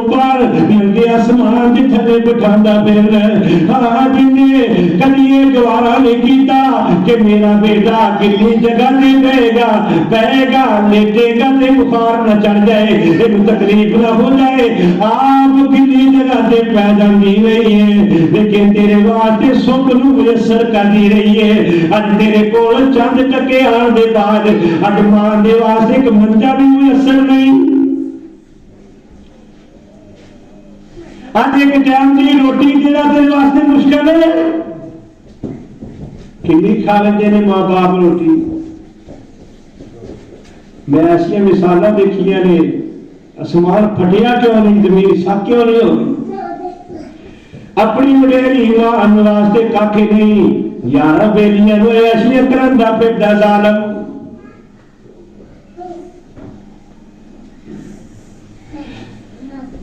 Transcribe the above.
पर नंगे आसमान के थले बिठांदा फिर हाँ जिन्ने कदी ये गवारा नहीं कीता कि मेरा बेटा कितनी जगह से कहेगा लेटेगा ते बुखार न चढ़ जाए, एक तकलीफ न हो जाए। आप कितनी जगह से पै जाती रही है, लेकिन तेरे वास्ते सुख नूं मुयस्सर करती रही है। अज तेरे कोल चंद टके आने के बाद अज मां दे वास्ते एक मंजा भी मुयस्सर नहीं। आज एक टाइम की रोटी तेरा तेरे वास्ते मुश्किल है। कितनी खा लेते ने मां बाप रोटी। मैं ऐसी मिसाल देखिया ने, आसमान फटिया क्यों नहीं, जमीन सक क्यों नहीं हो। अपनी वडेरी मां वास्ते कख नहीं, यार बेलियां ऐसियां करंदा फिरदा जालम।